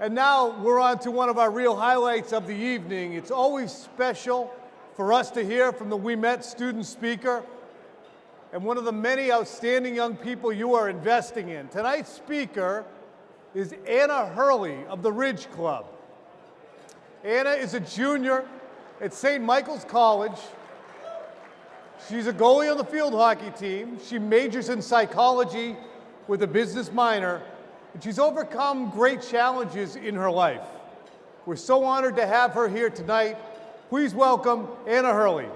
And now we're on to one of our real highlights of the evening. It's always special for us to hear from the Ouimet student speaker and one of the many outstanding young people you are investing in. Tonight's speaker is Anna Hurley of the Ridge Club. Anna is a junior at St. Michael's College. She's a goalie on the field hockey team. She majors in psychology with a business minor, and she's overcome great challenges in her life. We're so honored to have her here tonight. Please welcome Anna Hurley.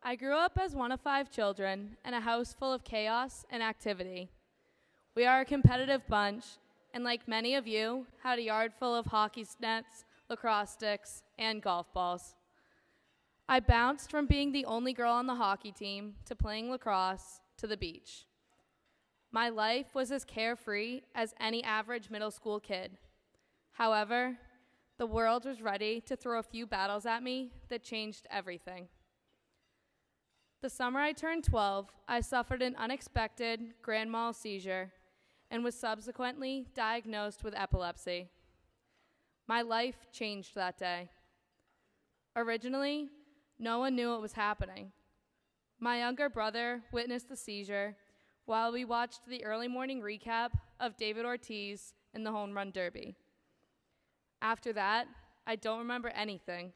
I grew up as one of 5 children in a house full of chaos and activity. We are a competitive bunch, and like many of you, had a yard full of hockey nets, lacrosse sticks, and golf balls. I bounced from being the only girl on the hockey team to playing lacrosse to the beach. My life was as carefree as any average middle school kid. However, the world was ready to throw a few battles at me that changed everything. The summer I turned 12, I suffered an unexpected grand mal seizure and was subsequently diagnosed with epilepsy. My life changed that day. Originally, no one knew what was happening. My younger brother witnessed the seizure while we watched the early morning recap of David Ortiz in the Home Run Derby. After that, I don't remember anything.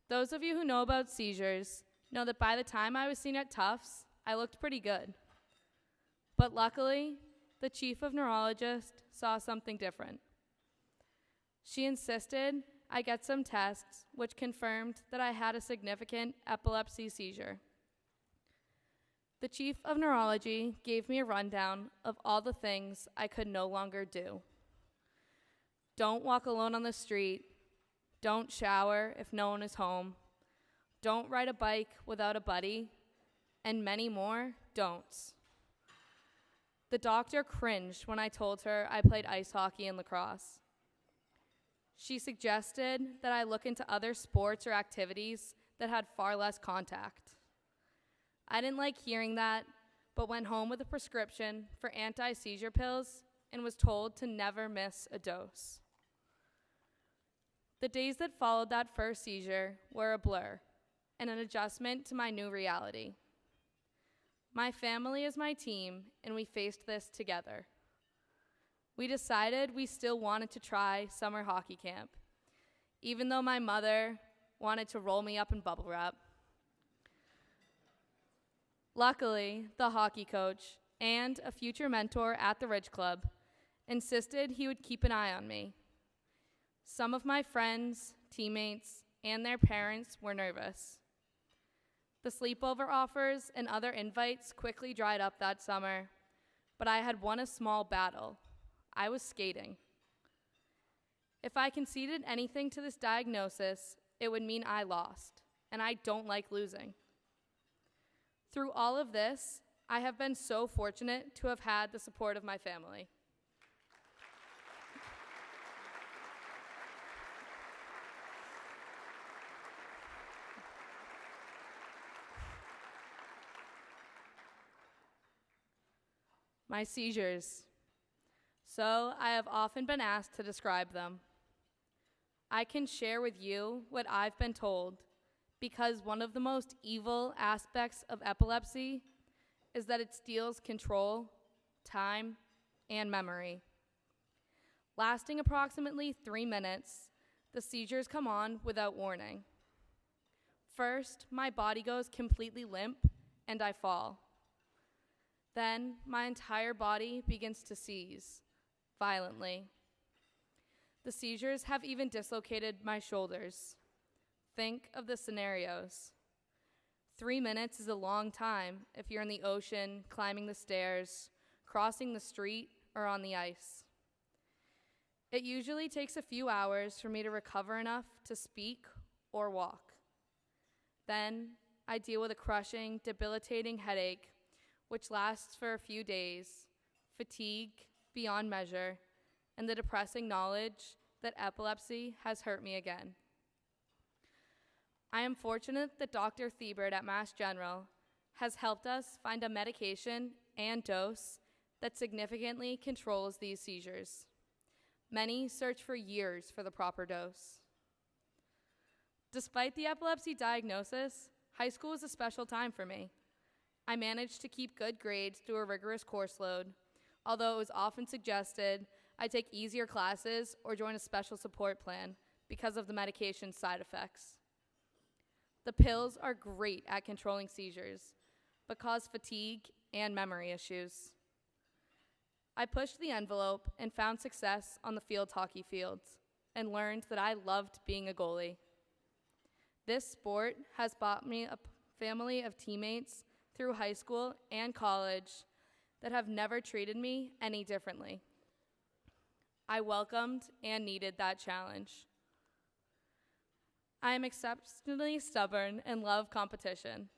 Those of you who know about seizures know that by the time I was seen at Tufts, I looked pretty good. But luckily, the chief of neurologists saw something different. She insisted I get some tests which confirmed that I had a significant epilepsy seizure. The chief of neurology gave me a rundown of all the things I could no longer do. Don't walk alone on the street. Don't shower if no one is home. Don't ride a bike without a buddy, and many more don'ts. The doctor cringed when I told her I played ice hockey and lacrosse. She suggested that I look into other sports or activities that had far less contact. I didn't like hearing that, but went home with a prescription for anti-seizure pills and was told to never miss a dose. The days that followed that first seizure were a blur and an adjustment to my new reality. My family is my team, and we faced this together. We decided we still wanted to try summer hockey camp, even though my mother wanted to roll me up in bubble wrap. Luckily, the hockey coach and a future mentor at the Ridge Club insisted he would keep an eye on me. Some of my friends, teammates, and their parents were nervous. The sleepover offers and other invites quickly dried up that summer, but I had won a small battle. I was skating. If I conceded anything to this diagnosis, it would mean I lost, and I don't like losing. Through all of this, I have been so fortunate to have had the support of my family. My seizures. So I have often been asked to describe them. I can share with you what I've been told because one of the most evil aspects of epilepsy is that it steals control, time, and memory. Lasting approximately 3 minutes, the seizures come on without warning. First, my body goes completely limp and I fall. Then, my entire body begins to seize, violently. The seizures have even dislocated my shoulders. Think of the scenarios. 3 minutes is a long time if you're in the ocean, climbing the stairs, crossing the street, or on the ice. It usually takes a few hours for me to recover enough to speak or walk. Then, I deal with a crushing, debilitating headache which lasts for a few days, fatigue beyond measure, and the depressing knowledge that epilepsy has hurt me again. I am fortunate that Dr. Thiebert at Mass General has helped us find a medication and dose that significantly controls these seizures. Many search for years for the proper dose. Despite the epilepsy diagnosis, high school was a special time for me. I managed to keep good grades through a rigorous course load, although it was often suggested I take easier classes or join a special support plan because of the medication's side effects. The pills are great at controlling seizures, but cause fatigue and memory issues. I pushed the envelope and found success on the field hockey fields and learned that I loved being a goalie. This sport has brought me a family of teammates through high school and college that have never treated me any differently. I welcomed and needed that challenge. I am exceptionally stubborn and love competition.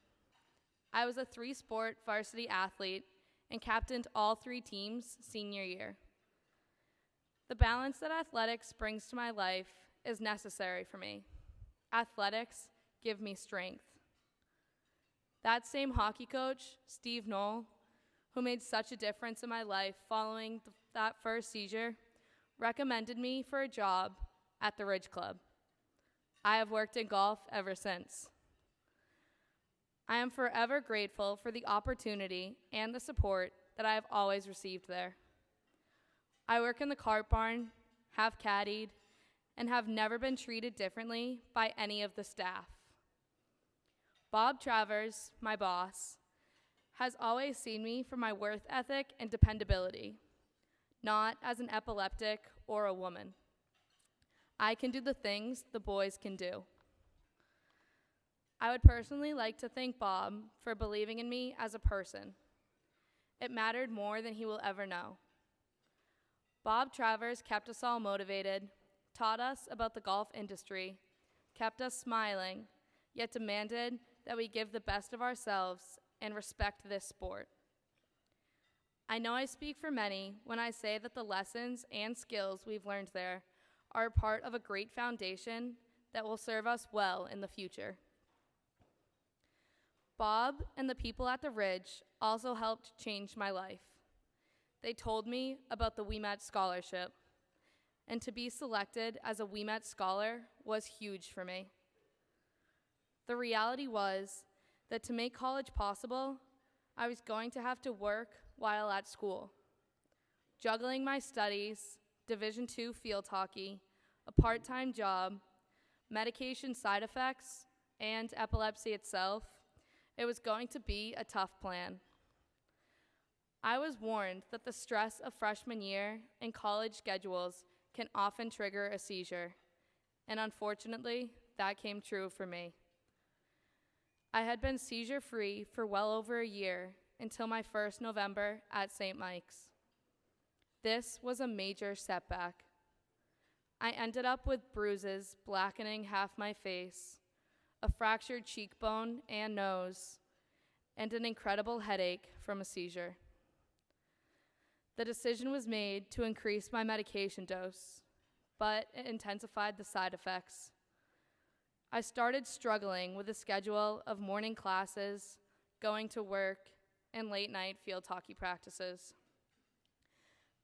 I was a 3-sport varsity athlete and captained all 3 teams senior year. The balance that athletics brings to my life is necessary for me. Athletics give me strength. That same hockey coach, Steve Knoll, who made such a difference in my life following that first seizure, recommended me for a job at the Ridge Club. I have worked in golf ever since. I am forever grateful for the opportunity and the support that I have always received there. I work in the cart barn, have caddied, and have never been treated differently by any of the staff. Bob Travers, my boss, has always seen me for my worth ethic and dependability, not as an epileptic or a woman. I can do the things the boys can do. I would personally like to thank Bob for believing in me as a person. It mattered more than he will ever know. Bob Travers kept us all motivated, taught us about the golf industry, kept us smiling, yet demanded that we give the best of ourselves and respect this sport. I know I speak for many when I say that the lessons and skills we've learned there are part of a great foundation that will serve us well in the future. Bob and the people at the Ridge also helped change my life. They told me about the Ouimet scholarship, and to be selected as a Ouimet scholar was huge for me. The reality was that to make college possible, I was going to have to work while at school. Juggling my studies, Division II field hockey, a part-time job, medication side effects, and epilepsy itself, it was going to be a tough plan. I was warned that the stress of freshman year and college schedules can often trigger a seizure, and unfortunately, that came true for me. I had been seizure-free for well over a year until my first November at St. Mike's. This was a major setback. I ended up with bruises blackening half my face, a fractured cheekbone and nose, and an incredible headache from a seizure. The decision was made to increase my medication dose, but it intensified the side effects. I started struggling with a schedule of morning classes, going to work, and late-night field hockey practices.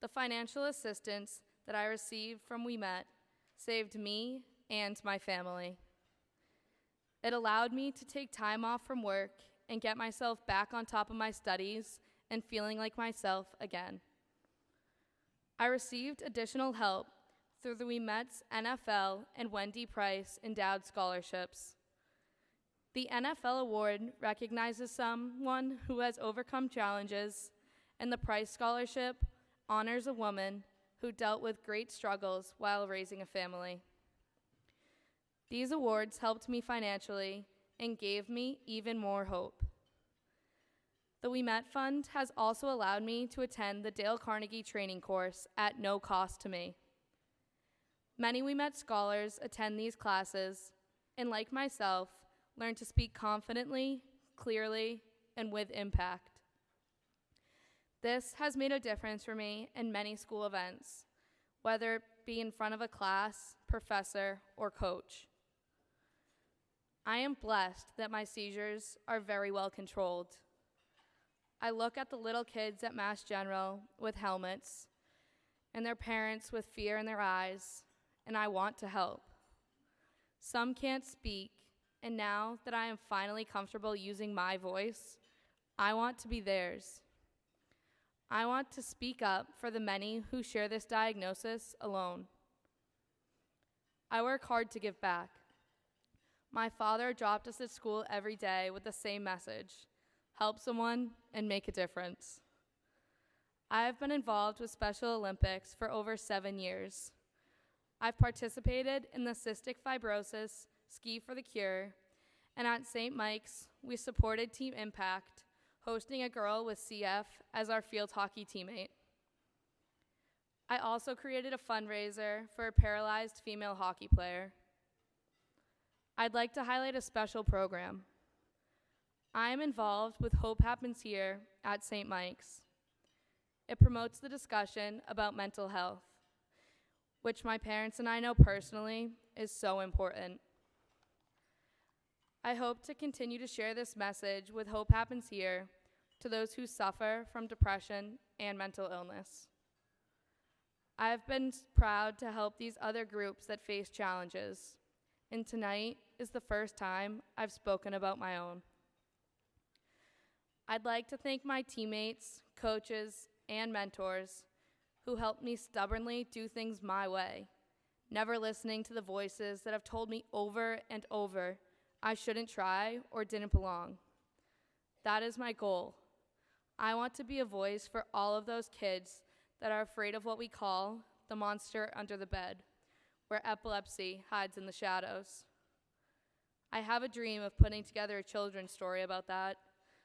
The financial assistance that I received from Ouimet saved me and my family. It allowed me to take time off from work and get myself back on top of my studies and feeling like myself again. I received additional help through the Ouimet's NFL and Wendy Price endowed scholarships. The NFL award recognizes someone who has overcome challenges, and the Price Scholarship honors a woman who dealt with great struggles while raising a family. These awards helped me financially and gave me even more hope. The Ouimet Fund has also allowed me to attend the Dale Carnegie training course at no cost to me. Many Ouimet scholars attend these classes and, like myself, learn to speak confidently, clearly, and with impact. This has made a difference for me in many school events, whether it be in front of a class, professor, or coach. I am blessed that my seizures are very well controlled. I look at the little kids at Mass General with helmets and their parents with fear in their eyes, and I want to help. Some can't speak, and now that I am finally comfortable using my voice, I want to be theirs. I want to speak up for the many who share this diagnosis alone. I work hard to give back. My father dropped us at school every day with the same message: help someone and make a difference. I have been involved with Special Olympics for over 7 years. I've participated in the Cystic Fibrosis Ski for the Cure, and at St. Mike's, we supported Team Impact, hosting a girl with CF as our field hockey teammate. I also created a fundraiser for a paralyzed female hockey player. I'd like to highlight a special program. I am involved with Hope Happens Here at St. Mike's. It promotes the discussion about mental health, which my parents and I know personally is so important. I hope to continue to share this message with Hope Happens Here to those who suffer from depression and mental illness. I have been proud to help these other groups that face challenges, and tonight is the first time I've spoken about my own. I'd like to thank my teammates, coaches, and mentors who helped me stubbornly do things my way, never listening to the voices that have told me over and over I shouldn't try or didn't belong. That is my goal. I want to be a voice for all of those kids that are afraid of what we call the monster under the bed, where epilepsy hides in the shadows. I have a dream of putting together a children's story about that,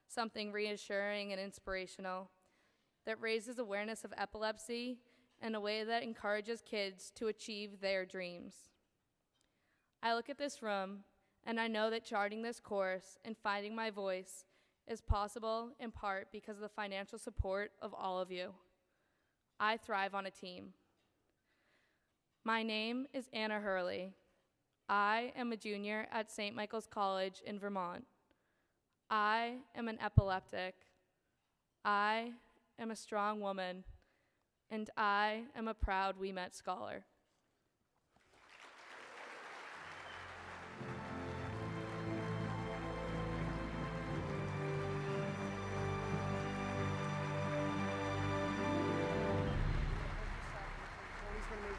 something reassuring and inspirational, that raises awareness of epilepsy in a way that encourages kids to achieve their dreams. I look at this room, and I know that charting this course and finding my voice is possible in part because of the financial support of all of you. I thrive on a team. My name is Anna Hurley. I am a junior at St. Michael's College in Vermont. I am an epileptic. I am a strong woman, and I am a proud Ouimet scholar.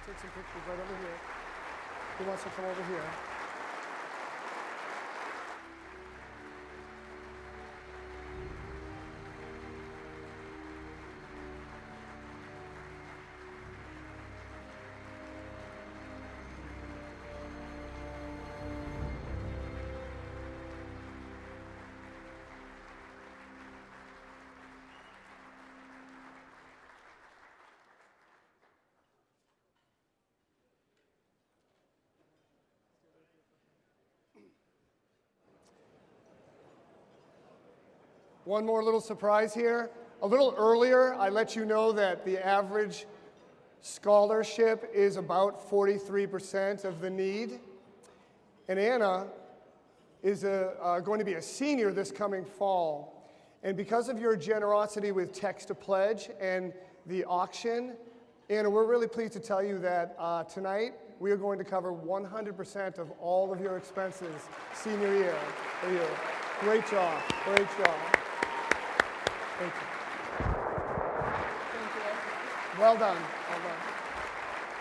Take some pictures right over here. Who wants to come over here? One more little surprise here. A little earlier, I let you know that the average scholarship is about 43% of the need. And Anna is going to be a senior this coming fall. And because of your generosity with Text to Pledge and the auction, Anna, we're really pleased to tell you that tonight we are going to cover 100% of all of your expenses senior year for you. Great job, great job. Thank you. Thank you. Well done.